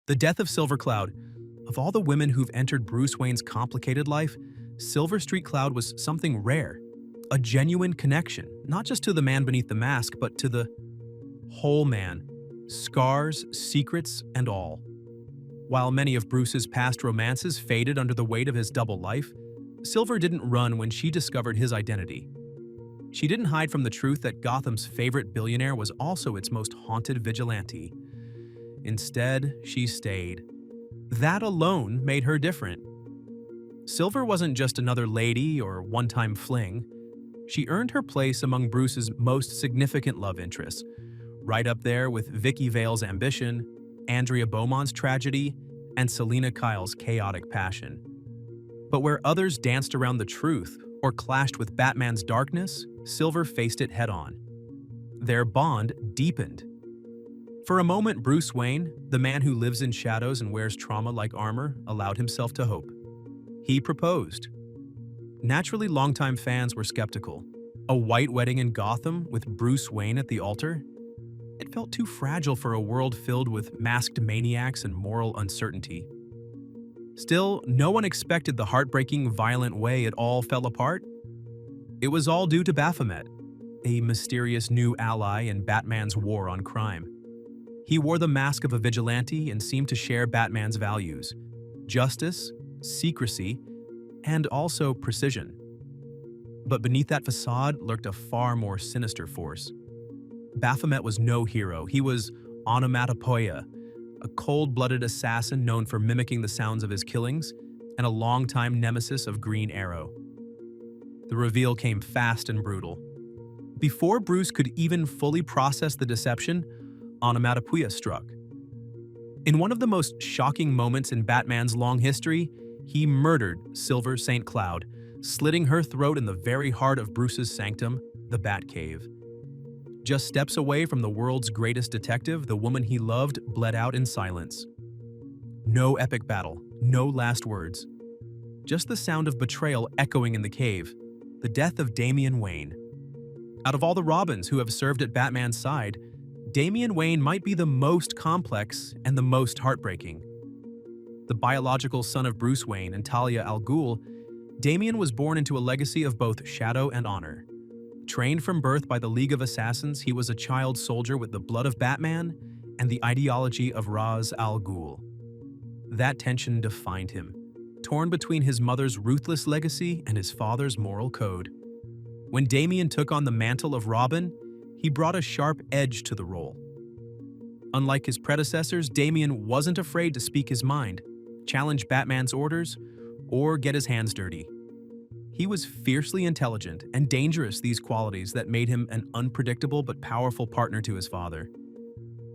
The death of Silver Cloud. Of all the women who've entered Bruce Wayne's complicated life, Silver Street Cloud was something rare. A genuine connection, not just to the man beneath the mask, but to the whole man. Scars, secrets, and all. While many of Bruce's past romances faded under the weight of his double life, Silver didn't run when she discovered his identity. She didn't hide from the truth that Gotham's favorite billionaire was also its most haunted vigilante. Instead, she stayed. That alone made her different. Silver wasn't just another lady or one-time fling. She earned her place among Bruce's most significant love interests, right up there with Vicky Vale's ambition, Andrea Beaumont's tragedy, and Selina Kyle's chaotic passion. But where others danced around the truth or clashed with Batman's darkness, Silver faced it head-on. Their bond deepened. For a moment, Bruce Wayne, the man who lives in shadows and wears trauma like armor, allowed himself to hope. He proposed. Naturally, longtime fans were skeptical. A white wedding in Gotham with Bruce Wayne at the altar? It felt too fragile for a world filled with masked maniacs and moral uncertainty. Still, no one expected the heartbreaking, violent way it all fell apart. It was all due to Baphomet, a mysterious new ally in Batman's war on crime. He wore the mask of a vigilante and seemed to share Batman's values: justice, secrecy, and also precision. But beneath that facade lurked a far more sinister force. Baphomet was no hero. He was onomatopoeia, a cold-blooded assassin known for mimicking the sounds of his killings, and a longtime nemesis of Green Arrow. The reveal came fast and brutal. Before Bruce could even fully process the deception, onomatopoeia struck. In one of the most shocking moments in Batman's long history, he murdered Silver St. Cloud, slitting her throat in the very heart of Bruce's sanctum, the Batcave. Just steps away from the world's greatest detective, the woman he loved bled out in silence. No epic battle, no last words. Just the sound of betrayal echoing in the cave, the death of Damian Wayne. Out of all the Robins who have served at Batman's side, Damian Wayne might be the most complex and the most heartbreaking. The biological son of Bruce Wayne and Talia al Ghul, Damian was born into a legacy of both shadow and honor. Trained from birth by the League of Assassins, he was a child soldier with the blood of Batman and the ideology of Ra's al Ghul. That tension defined him, torn between his mother's ruthless legacy and his father's moral code. When Damian took on the mantle of Robin, he brought a sharp edge to the role. Unlike his predecessors, Damian wasn't afraid to speak his mind, challenge Batman's orders, or get his hands dirty. He was fiercely intelligent and dangerous, these qualities that made him an unpredictable but powerful partner to his father.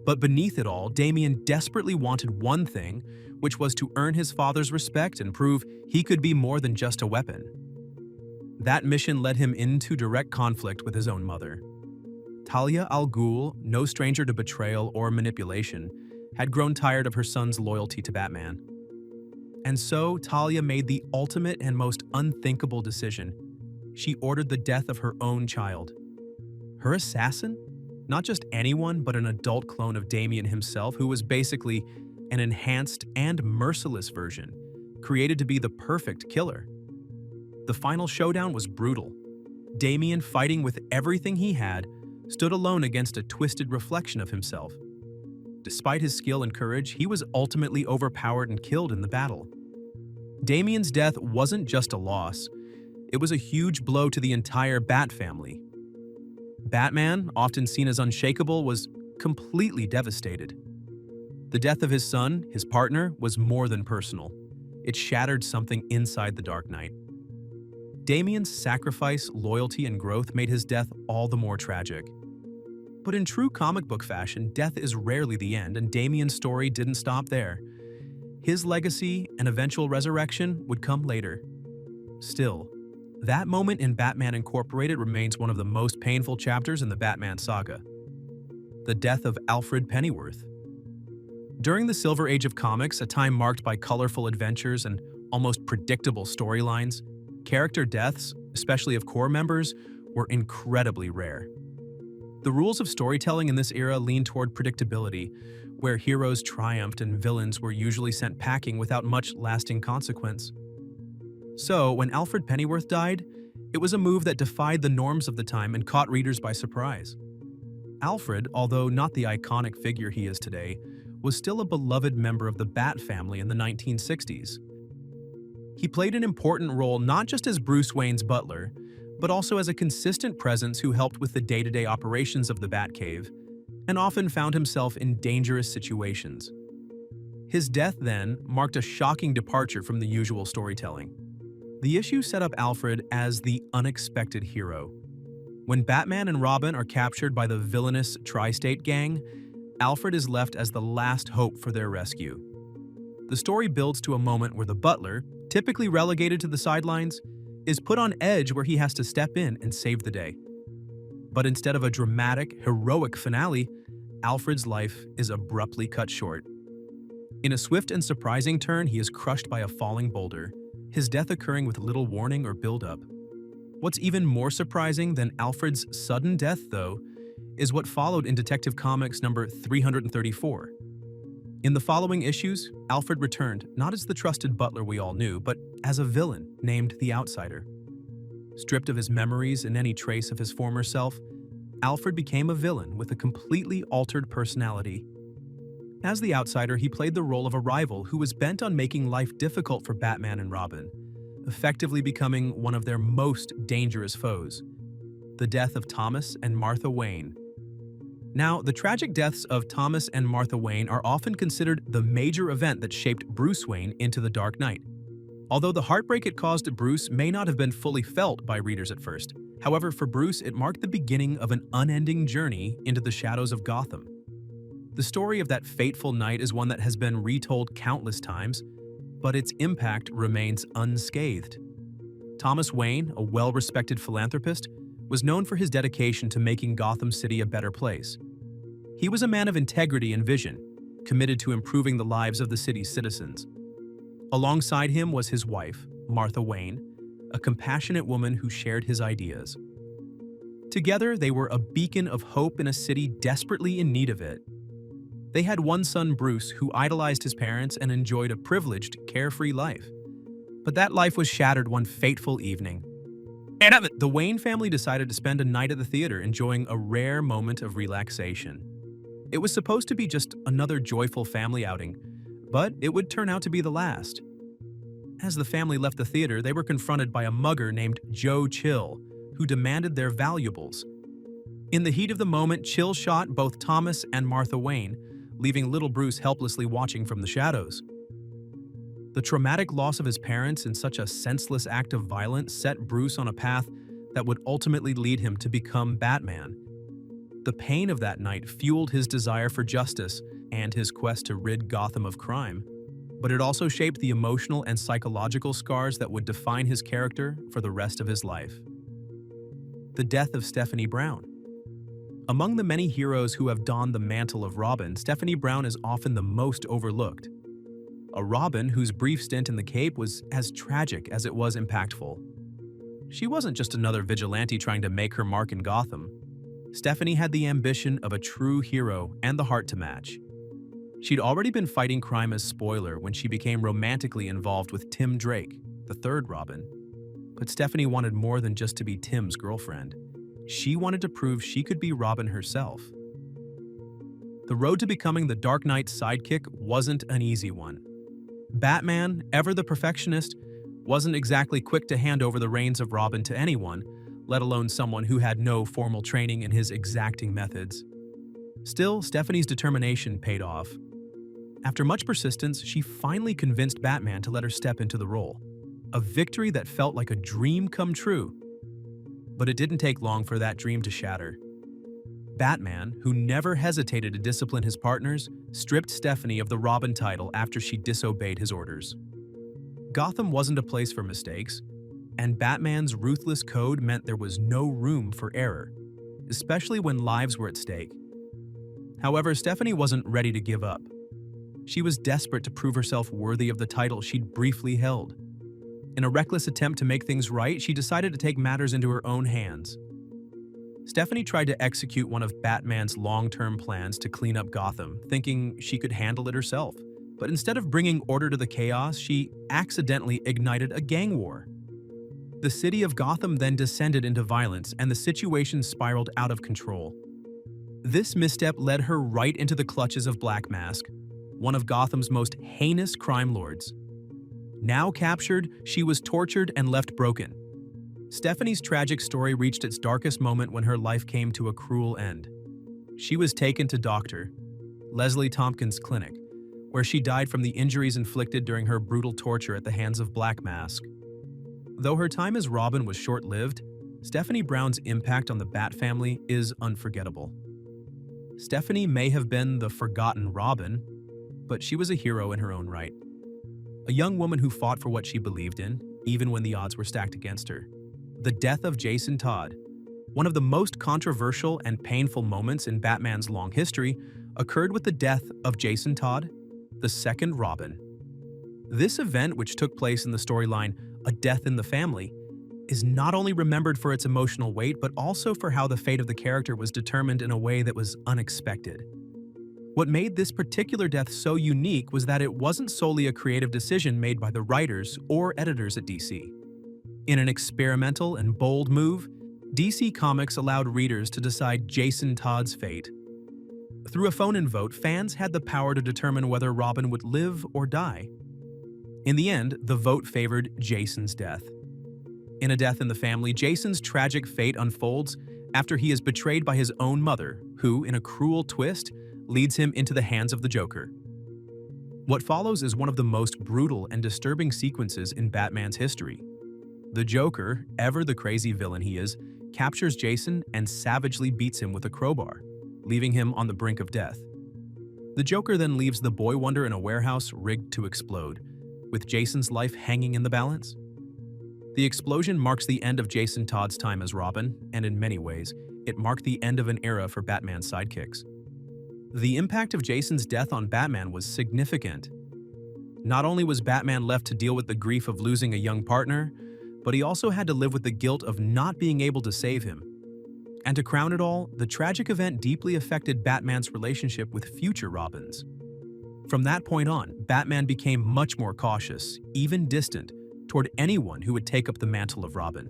But beneath it all, Damian desperately wanted one thing, which was to earn his father's respect and prove he could be more than just a weapon. That mission led him into direct conflict with his own mother. Talia al Ghul, no stranger to betrayal or manipulation, had grown tired of her son's loyalty to Batman. And so, Talia made the ultimate and most unthinkable decision. She ordered the death of her own child. Her assassin? Not just anyone, but an adult clone of Damian himself, who was basically an enhanced and merciless version, created to be the perfect killer. The final showdown was brutal. Damian, fighting with everything he had, stood alone against a twisted reflection of himself. Despite his skill and courage, he was ultimately overpowered and killed in the battle. Damian's death wasn't just a loss. It was a huge blow to the entire Bat family. Batman, often seen as unshakable, was completely devastated. The death of his son, his partner, was more than personal. It shattered something inside the Dark Knight. Damian's sacrifice, loyalty, and growth made his death all the more tragic. But in true comic book fashion, death is rarely the end, and Damian's story didn't stop there. His legacy and eventual resurrection would come later. Still, that moment in Batman Incorporated remains one of the most painful chapters in the Batman saga. The death of Alfred Pennyworth. During the Silver Age of comics, a time marked by colorful adventures and almost predictable storylines, character deaths, especially of core members, were incredibly rare. The rules of storytelling in this era leaned toward predictability, where heroes triumphed and villains were usually sent packing without much lasting consequence. So, when Alfred Pennyworth died, it was a move that defied the norms of the time and caught readers by surprise. Alfred, although not the iconic figure he is today, was still a beloved member of the Bat family in the 1960s. He played an important role not just as Bruce Wayne's butler, but also as a consistent presence who helped with the day-to-day operations of the Batcave, and often found himself in dangerous situations. His death, then, marked a shocking departure from the usual storytelling. The issue set up Alfred as the unexpected hero. When Batman and Robin are captured by the villainous Tri-State Gang, Alfred is left as the last hope for their rescue. The story builds to a moment where the butler, typically relegated to the sidelines, is put on edge where he has to step in and save the day. But instead of a dramatic, heroic finale, Alfred's life is abruptly cut short. In a swift and surprising turn, he is crushed by a falling boulder, his death occurring with little warning or build-up. What's even more surprising than Alfred's sudden death, though, is what followed in Detective Comics number 334. In the following issues, Alfred returned not as the trusted butler we all knew, but as a villain named the Outsider. Stripped of his memories and any trace of his former self, Alfred became a villain with a completely altered personality. As the Outsider, he played the role of a rival who was bent on making life difficult for Batman and Robin, effectively becoming one of their most dangerous foes. The death of Thomas and Martha Wayne. Now, the tragic deaths of Thomas and Martha Wayne are often considered the major event that shaped Bruce Wayne into the Dark Knight. Although the heartbreak it caused to Bruce may not have been fully felt by readers at first, however, for Bruce it marked the beginning of an unending journey into the shadows of Gotham. The story of that fateful night is one that has been retold countless times, but its impact remains unscathed. Thomas Wayne, a well-respected philanthropist, was known for his dedication to making Gotham City a better place. He was a man of integrity and vision, committed to improving the lives of the city's citizens. Alongside him was his wife, Martha Wayne, a compassionate woman who shared his ideas. Together, they were a beacon of hope in a city desperately in need of it. They had one son, Bruce, who idolized his parents and enjoyed a privileged, carefree life. But that life was shattered one fateful evening. The Wayne family decided to spend a night at the theater enjoying a rare moment of relaxation. It was supposed to be just another joyful family outing, but it would turn out to be the last. As the family left the theater, they were confronted by a mugger named Joe Chill, who demanded their valuables. In the heat of the moment, Chill shot both Thomas and Martha Wayne, leaving little Bruce helplessly watching from the shadows. The traumatic loss of his parents in such a senseless act of violence set Bruce on a path that would ultimately lead him to become Batman. The pain of that night fueled his desire for justice and his quest to rid Gotham of crime, but it also shaped the emotional and psychological scars that would define his character for the rest of his life. The death of Stephanie Brown. Among the many heroes who have donned the mantle of Robin, Stephanie Brown is often the most overlooked. A Robin whose brief stint in the Cape was as tragic as it was impactful. She wasn't just another vigilante trying to make her mark in Gotham. Stephanie had the ambition of a true hero and the heart to match. She'd already been fighting crime as Spoiler when she became romantically involved with Tim Drake, the third Robin. But Stephanie wanted more than just to be Tim's girlfriend. She wanted to prove she could be Robin herself. The road to becoming the Dark Knight's sidekick wasn't an easy one. Batman, ever the perfectionist, wasn't exactly quick to hand over the reins of Robin to anyone, let alone someone who had no formal training in his exacting methods. Still, Stephanie's determination paid off. After much persistence, she finally convinced Batman to let her step into the role. A victory that felt like a dream come true. But it didn't take long for that dream to shatter. Batman, who never hesitated to discipline his partners, stripped Stephanie of the Robin title after she disobeyed his orders. Gotham wasn't a place for mistakes, and Batman's ruthless code meant there was no room for error, especially when lives were at stake. However, Stephanie wasn't ready to give up. She was desperate to prove herself worthy of the title she'd briefly held. In a reckless attempt to make things right, she decided to take matters into her own hands. Stephanie tried to execute one of Batman's long-term plans to clean up Gotham, thinking she could handle it herself. But instead of bringing order to the chaos, she accidentally ignited a gang war. The city of Gotham then descended into violence, and the situation spiraled out of control. This misstep led her right into the clutches of Black Mask, one of Gotham's most heinous crime lords. Now captured, she was tortured and left broken. Stephanie's tragic story reached its darkest moment when her life came to a cruel end. She was taken to Dr. Leslie Tompkins' clinic, where she died from the injuries inflicted during her brutal torture at the hands of Black Mask. Though her time as Robin was short-lived, Stephanie Brown's impact on the Bat family is unforgettable. Stephanie may have been the forgotten Robin, but she was a hero in her own right. A young woman who fought for what she believed in, even when the odds were stacked against her. The death of Jason Todd, one of the most controversial and painful moments in Batman's long history, occurred with the death of Jason Todd, the second Robin. This event, which took place in the storyline A Death in the Family, is not only remembered for its emotional weight, but also for how the fate of the character was determined in a way that was unexpected. What made this particular death so unique was that it wasn't solely a creative decision made by the writers or editors at DC. In an experimental and bold move, DC Comics allowed readers to decide Jason Todd's fate. Through a phone-in vote, fans had the power to determine whether Robin would live or die. In the end, the vote favored Jason's death. In A Death in the Family, Jason's tragic fate unfolds after he is betrayed by his own mother, who, in a cruel twist, leads him into the hands of the Joker. What follows is one of the most brutal and disturbing sequences in Batman's history. The Joker, ever the crazy villain he is, captures Jason and savagely beats him with a crowbar, leaving him on the brink of death. The Joker then leaves the Boy Wonder in a warehouse rigged to explode, with Jason's life hanging in the balance. The explosion marks the end of Jason Todd's time as Robin, and in many ways, it marked the end of an era for Batman's sidekicks. The impact of Jason's death on Batman was significant. Not only was Batman left to deal with the grief of losing a young partner, but he also had to live with the guilt of not being able to save him. And to crown it all, the tragic event deeply affected Batman's relationship with future Robins. From that point on, Batman became much more cautious, even distant, toward anyone who would take up the mantle of Robin.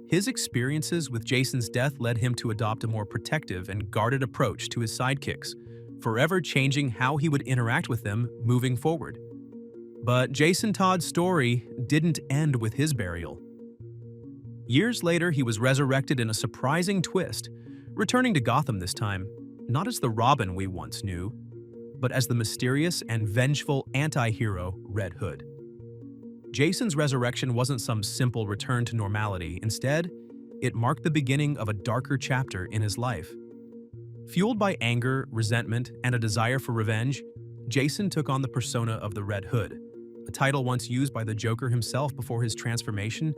His experiences with Jason's death led him to adopt a more protective and guarded approach to his sidekicks, forever changing how he would interact with them moving forward. But Jason Todd's story didn't end with his burial. Years later, he was resurrected in a surprising twist, returning to Gotham this time, not as the Robin we once knew, but as the mysterious and vengeful anti-hero Red Hood. Jason's resurrection wasn't some simple return to normality. Instead, it marked the beginning of a darker chapter in his life. Fueled by anger, resentment, and a desire for revenge, Jason took on the persona of the Red Hood, a title once used by the Joker himself before his transformation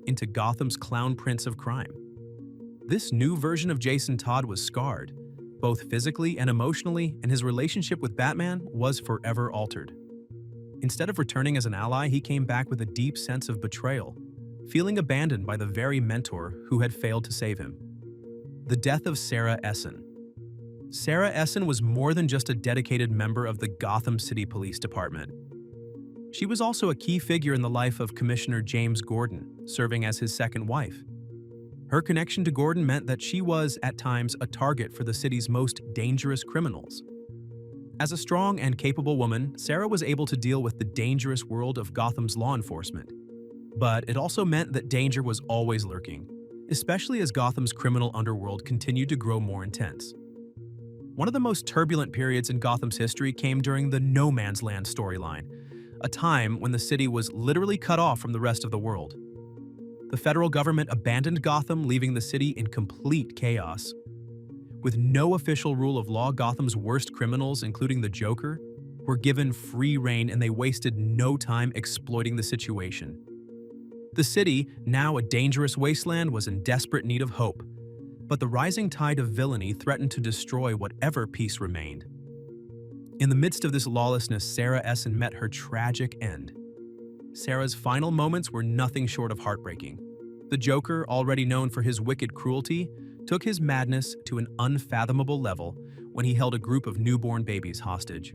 into Gotham's clown prince of crime. This new version of Jason Todd was scarred, both physically and emotionally, and his relationship with Batman was forever altered. Instead of returning as an ally, he came back with a deep sense of betrayal, feeling abandoned by the very mentor who had failed to save him. The death of Sarah Essen. Sarah Essen was more than just a dedicated member of the Gotham City Police Department. She was also a key figure in the life of Commissioner James Gordon, serving as his second wife. Her connection to Gordon meant that she was, at times, a target for the city's most dangerous criminals. As a strong and capable woman, Sarah was able to deal with the dangerous world of Gotham's law enforcement. But it also meant that danger was always lurking, especially as Gotham's criminal underworld continued to grow more intense. One of the most turbulent periods in Gotham's history came during the No Man's Land storyline, a time when the city was literally cut off from the rest of the world. The federal government abandoned Gotham, leaving the city in complete chaos. With no official rule of law, Gotham's worst criminals, including the Joker, were given free rein, and they wasted no time exploiting the situation. The city, now a dangerous wasteland, was in desperate need of hope, but the rising tide of villainy threatened to destroy whatever peace remained. In the midst of this lawlessness, Sarah Essen met her tragic end. Sarah's final moments were nothing short of heartbreaking. The Joker, already known for his wicked cruelty, took his madness to an unfathomable level when he held a group of newborn babies hostage.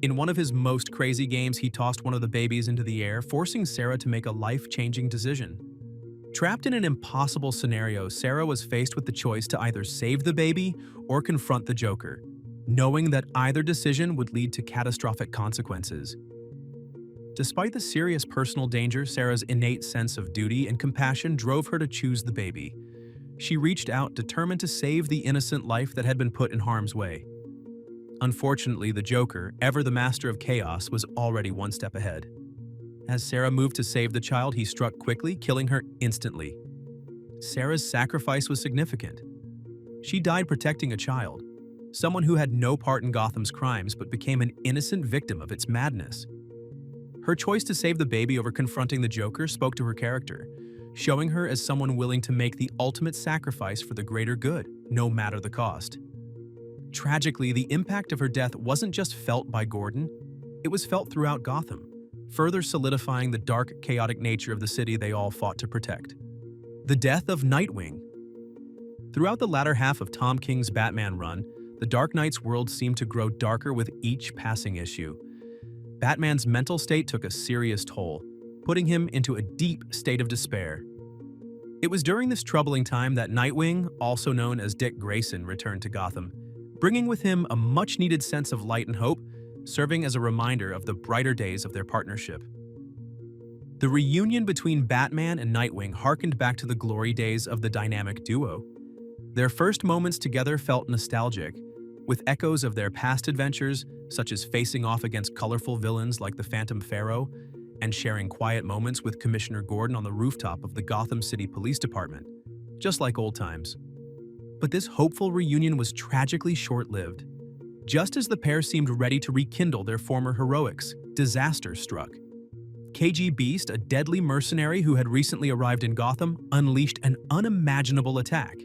In one of his most crazy games, he tossed one of the babies into the air, forcing Sarah to make a life-changing decision. Trapped in an impossible scenario, Sarah was faced with the choice to either save the baby or confront the Joker, knowing that either decision would lead to catastrophic consequences. Despite the serious personal danger, Sarah's innate sense of duty and compassion drove her to choose the baby. She reached out, determined to save the innocent life that had been put in harm's way. Unfortunately, the Joker, ever the master of chaos, was already one step ahead. As Sarah moved to save the child, he struck quickly, killing her instantly. Sarah's sacrifice was significant. She died protecting a child, someone who had no part in Gotham's crimes but became an innocent victim of its madness. Her choice to save the baby over confronting the Joker spoke to her character, showing her as someone willing to make the ultimate sacrifice for the greater good, no matter the cost. Tragically, the impact of her death wasn't just felt by Gordon, it was felt throughout Gotham, further solidifying the dark, chaotic nature of the city they all fought to protect. The death of Nightwing. Throughout the latter half of Tom King's Batman run, the Dark Knight's world seemed to grow darker with each passing issue. Batman's mental state took a serious toll, putting him into a deep state of despair. It was during this troubling time that Nightwing, also known as Dick Grayson, returned to Gotham, bringing with him a much-needed sense of light and hope, serving as a reminder of the brighter days of their partnership. The reunion between Batman and Nightwing harkened back to the glory days of the dynamic duo. Their first moments together felt nostalgic, with echoes of their past adventures, such as facing off against colorful villains like the Phantom Pharaoh and sharing quiet moments with Commissioner Gordon on the rooftop of the Gotham City Police Department, just like old times. But this hopeful reunion was tragically short-lived. Just as the pair seemed ready to rekindle their former heroics, disaster struck. KG Beast, a deadly mercenary who had recently arrived in Gotham, unleashed an unimaginable attack.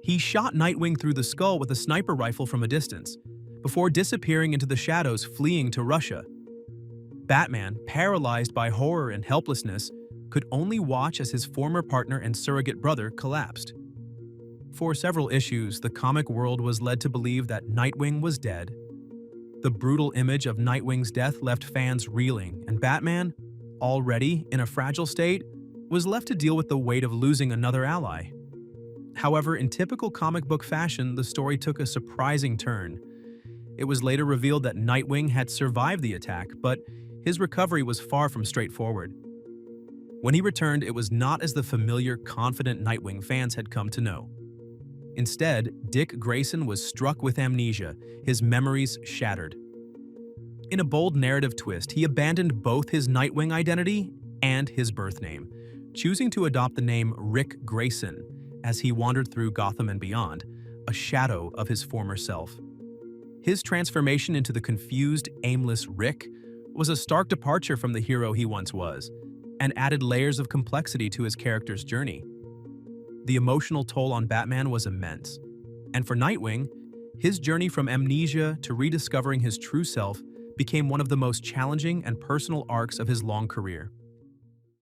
He shot Nightwing through the skull with a sniper rifle from a distance, before disappearing into the shadows, fleeing to Russia. Batman, paralyzed by horror and helplessness, could only watch as his former partner and surrogate brother collapsed. For several issues, the comic world was led to believe that Nightwing was dead. The brutal image of Nightwing's death left fans reeling, and Batman, already in a fragile state, was left to deal with the weight of losing another ally. However, in typical comic book fashion, the story took a surprising turn. It was later revealed that Nightwing had survived the attack, but his recovery was far from straightforward. When he returned, it was not as the familiar, confident Nightwing fans had come to know. Instead, Dick Grayson was struck with amnesia, his memories shattered. In a bold narrative twist, he abandoned both his Nightwing identity and his birth name, choosing to adopt the name Rick Grayson as he wandered through Gotham and beyond, a shadow of his former self. His transformation into the confused, aimless Rick was a stark departure from the hero he once was, and added layers of complexity to his character's journey. The emotional toll on Batman was immense, and for Nightwing, his journey from amnesia to rediscovering his true self became one of the most challenging and personal arcs of his long career.